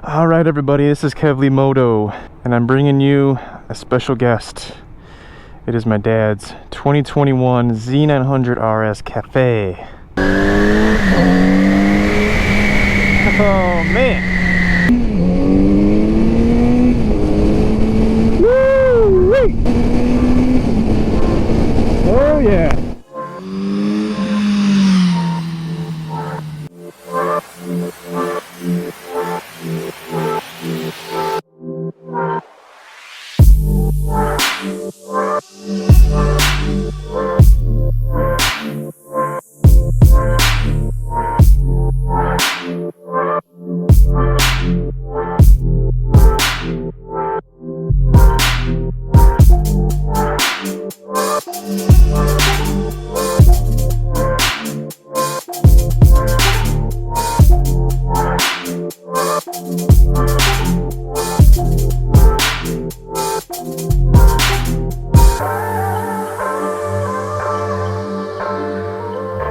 Alright everybody, this is Kevly Moto, and I'm bringing you a special guest. It is my dad's 2021 Z900 RS Cafe. Oh man! Woo-wee! Oh yeah!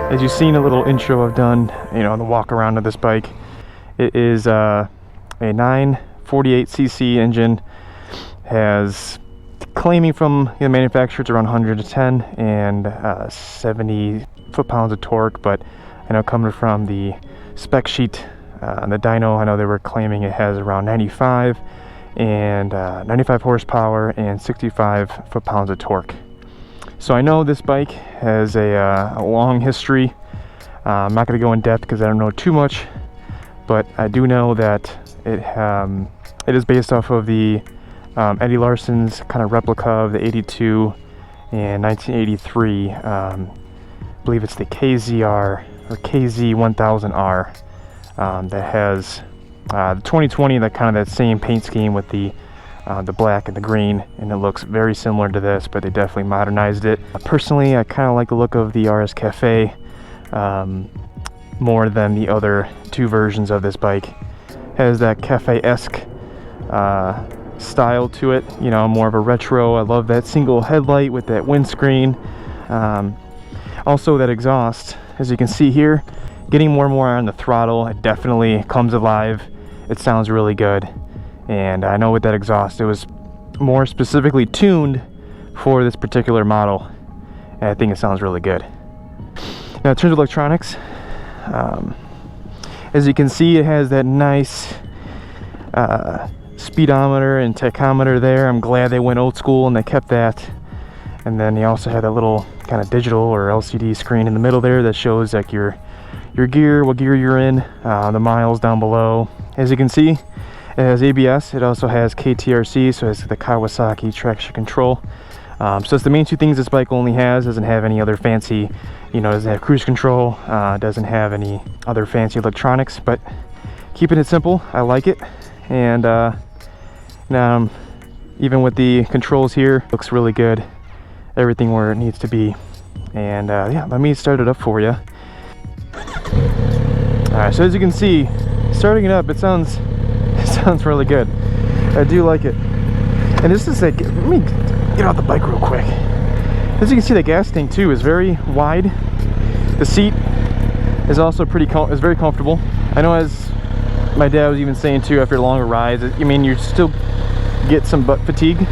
As you've seen a little intro I've done, the walk around of this bike. It is a 948cc engine, has claiming from the manufacturer it's around 110 and 70 foot-pounds of torque, but I know coming from the spec sheet, the dyno, I know they were claiming it has around 95 and 95 horsepower and 65 foot-pounds of torque. So I know this bike has a long history. I'm not going to go in depth because I don't know too much, but I do know that it is based off of the Eddie Larson's kind of replica of the 82 and 1983. I believe it's the KZR or KZ1000R that has the 2020, that kind of that same paint scheme with the black and the green, and it looks very similar to this, but they definitely modernized it. Personally, I kind of like the look of the RS Cafe more than the other two versions of this bike. Has that cafe-esque style to it, more of a retro. I love that single headlight with that windscreen. Also that exhaust, as you can see here, getting more and more on the throttle. It definitely comes alive. It sounds really good. And I know with that exhaust, it was more specifically tuned for this particular model, and I think it sounds really good. Now in terms of electronics, as you can see, it has that nice speedometer and tachometer there. I'm glad they went old school and they kept that. And then they also had that little kind of digital or LCD screen in the middle there that shows like your gear, what gear you're in, the miles down below. As you can see, it has ABS. It also has KTRC, so it's the Kawasaki traction control. So it's the main two things this bike only has. Doesn't have any other fancy, doesn't have cruise control, doesn't have any other fancy electronics, but keeping it simple, I like it. And now even with the controls here, looks really good. Everything where it needs to be. And yeah, let me start it up for you. Alright, so as you can see, starting it up, it sounds really good. I do like it. And this is like, let me get out the bike real quick. As you can see, the gas tank too is very wide. The seat is also is very comfortable. I know, as my dad was even saying too, after longer rides, you still get some butt fatigue.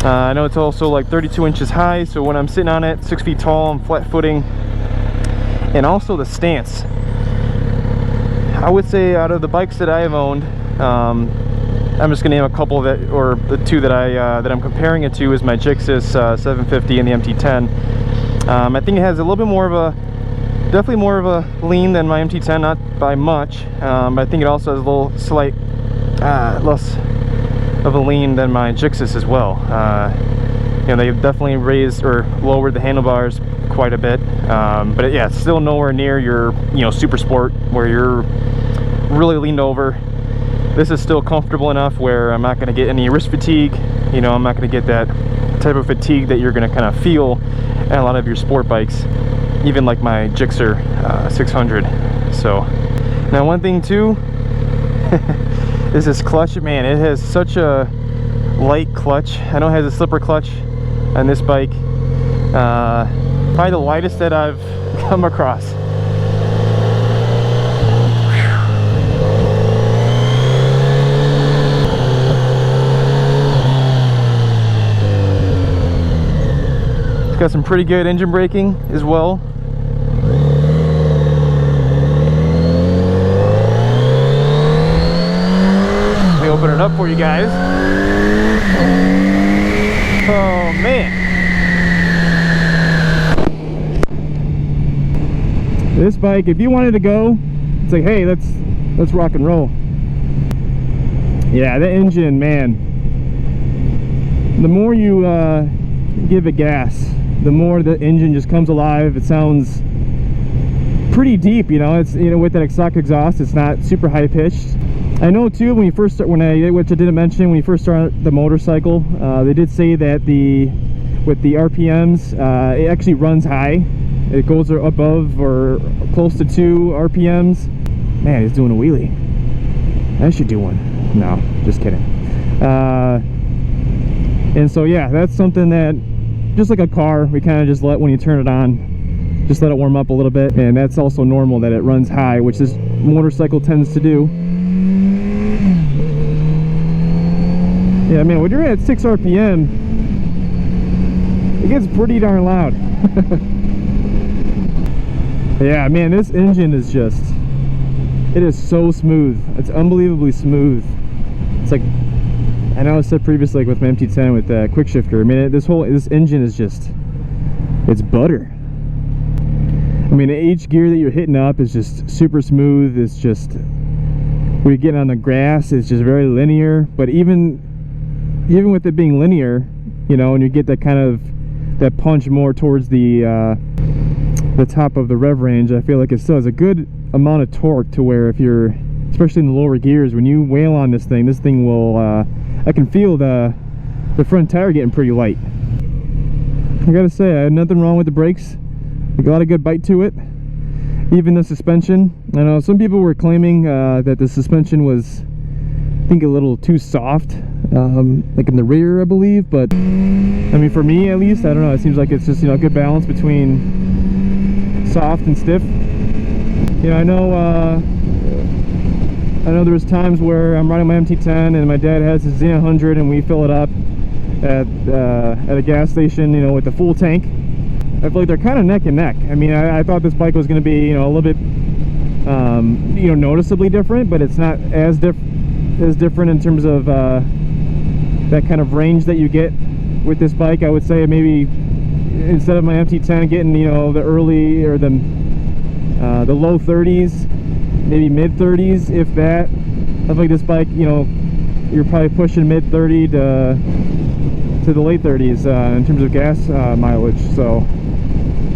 I know it's also like 32 inches high, so when I'm sitting on it, 6 feet tall, I'm flat footing. And also the stance. I would say out of the bikes that I have owned, I'm just gonna name a couple that, or the two that I'm comparing it to, is my Gixxis 750 and the MT10. I think it has a little bit more of a, definitely more of a lean than my MT10, not by much. But I think it also has a little slight less of a lean than my Gixxis as well. They've definitely raised or lowered the handlebars quite a bit, but yeah, it's still nowhere near your Super Sport where you're really leaned over. This is still comfortable enough where I'm not going to get any wrist fatigue. I'm not going to get that type of fatigue that you're going to kind of feel in a lot of your sport bikes, even like my Gixxer 600. So now one thing too is this clutch. Man, it has such a light clutch. I know it has a slipper clutch on this bike, probably the lightest that I've come across. got some pretty good engine braking as well. Let me open it up for you guys. Oh man. This bike, if you wanted to go, it's like, hey, let's rock and roll. Yeah, the engine, man. The more you give it gas, the more the engine just comes alive. It sounds pretty deep, you know. It's, you know, with that stock exhaust, it's not super high pitched. I know too, when you first start, which I didn't mention, when you first start the motorcycle, they did say that with the RPMs, it actually runs high. It goes above or close to 2 RPMs. Man, he's doing a wheelie. I should do one. No, just kidding. And so yeah, that's something that, just like a car, we kind of just let, when you turn it on, just let it warm up a little bit. And that's also normal that it runs high, which this motorcycle tends to do. Yeah, man, when you're at 6 RPM, it gets pretty darn loud. Yeah, man, this engine is just, it is so smooth. It's unbelievably smooth. It's like, I know I said previously, like with my MT10 with the quick shifter, I mean, this engine is just, it's butter. I mean, each gear that you're hitting up is just super smooth. It's just, when you're getting on the grass, it's just very linear. But even with it being linear, you know, and you get that kind of, that punch more towards the top of the rev range, I feel like it still has a good amount of torque to where, if you're, especially in the lower gears, when you wail on this thing will, I can feel the front tire getting pretty light. I gotta say, I had nothing wrong with the brakes. I got a good bite to it. Even the suspension, I know some people were claiming that the suspension was, I think, a little too soft, like in the rear, I believe. But I mean, for me at least, I don't know, it seems like it's just, you know, a good balance between soft and stiff. You know, I know there was times where I'm riding my MT10 and my dad has his Z900 and we fill it up at a gas station, you know, with the full tank. I feel like they're kind of neck and neck. I mean, I thought this bike was going to be, you know, a little bit, you know, noticeably different, but it's not as different in terms of that kind of range that you get with this bike. I would say maybe instead of my MT10 getting, you know, the early or the low 30s, maybe mid 30s, if that. I feel like this bike, you know, you're probably pushing mid 30 to the late 30s in terms of gas mileage. So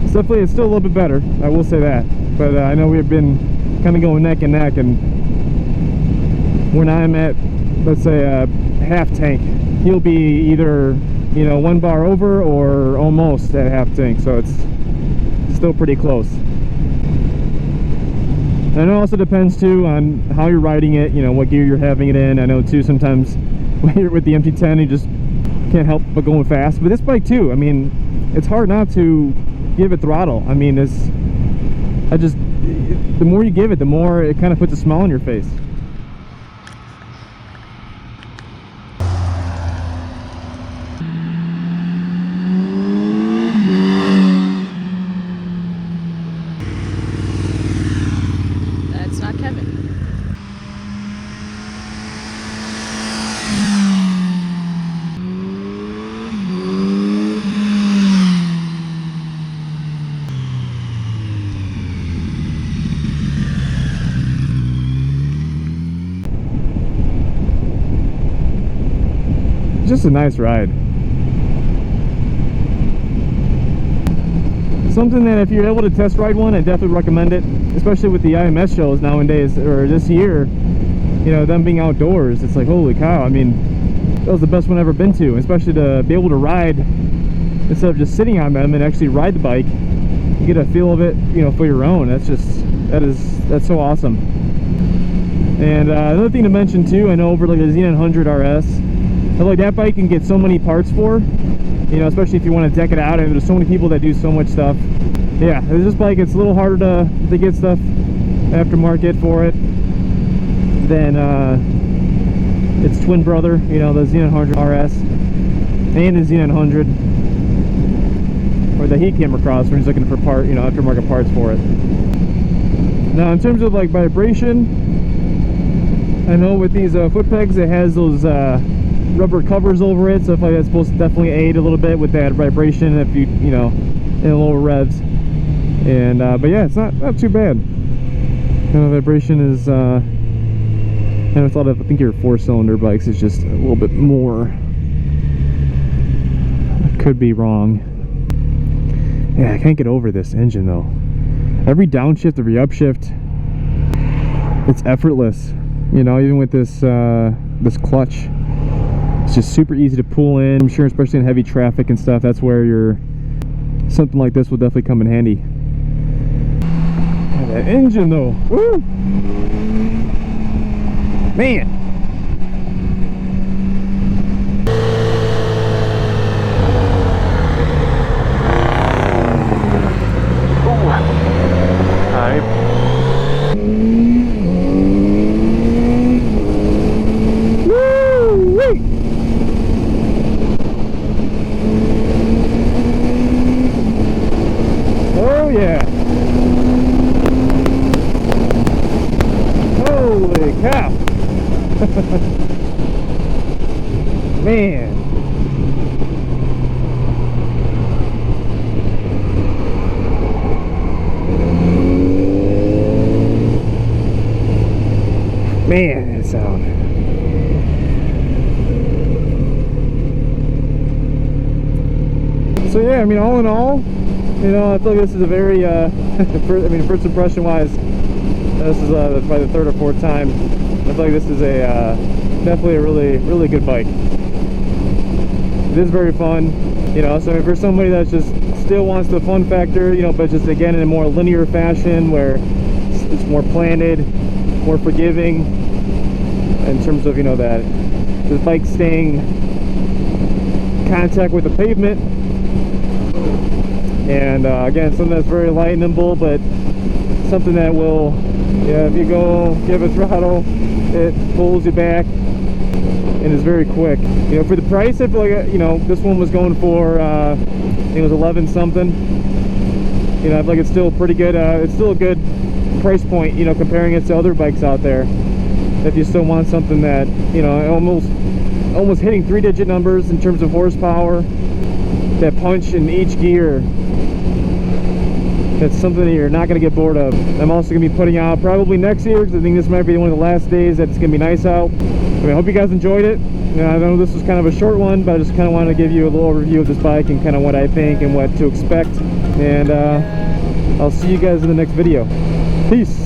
it's definitely, it's still a little bit better, I will say that. But I know we've been kind of going neck and neck, and when I'm at, let's say, a half tank, he'll be either, you know, 1 bar over or almost at half tank. So it's still pretty close. And it also depends too on how you're riding it, you know, what gear you're having it in. I know too, sometimes when you're with the MT10, you just can't help but going fast. But this bike too, I mean, it's hard not to give it throttle. I mean, the more you give it, the more it kind of puts a smile on your face. Just a nice ride. Something that if you're able to test ride one, I definitely recommend it, especially with the IMS shows nowadays, or this year, you know, them being outdoors. It's like, holy cow, I mean, that was the best one I've ever been to, especially to be able to ride instead of just sitting on them and actually ride the bike. You get a feel of it, you know, for your own. That's so awesome. And another thing to mention too, I know over like the Z900 RS, I feel like that bike can get so many parts for, you know, especially if you want to deck it out, and there's so many people that do so much stuff. Yeah, this bike, it's a little harder to get stuff aftermarket for it than its twin brother, you know, the Z900 RS and the Z900, or or that he came across when he's looking for aftermarket parts for it. Now, in terms of like vibration, I know with these foot pegs, it has those rubber covers over it, so I feel like that's supposed to definitely aid a little bit with that vibration if you know, in lower revs. And but yeah, it's not too bad. Kind of vibration is and I thought I think your 4-cylinder bikes is just a little bit more. I could be wrong. Yeah, I can't get over this engine though. Every downshift, every upshift, it's effortless. You know, even with this this clutch, it's just super easy to pull in. I'm sure, especially in heavy traffic and stuff, that's where something like this will definitely come in handy. And that engine though, woo! Man. Oh yeah. Holy cow. Man. Man, that sound. So yeah, I mean, all in all, you know, I feel like this is a very first impression wise, this is probably the 3rd or 4th time. I feel like this is definitely a really good bike. It is very fun, you know. So for somebody that just still wants the fun factor, you know, but just again in a more linear fashion where it's more planted, more forgiving in terms of, you know, that the bike staying contact with the pavement, and again, something that's very light and nimble, but something that will, yeah, if you go give a throttle, it pulls you back and is very quick. You know, for the price, I feel like, you know, this one was going for I think it was 11 something. You know, I feel like it's still pretty good. It's still a good price point, you know, comparing it to other bikes out there. If you still want something that, you know, almost hitting 3-digit numbers in terms of horsepower, that punch in each gear, that's something that you're not going to get bored of. I'm also going to be putting out probably next year, because I think this might be one of the last days that it's going to be nice out. I hope you guys enjoyed it. You know, I know this was kind of a short one, but I just kind of wanted to give you a little overview of this bike and kind of what I think and what to expect. And I'll see you guys in the next video. Peace.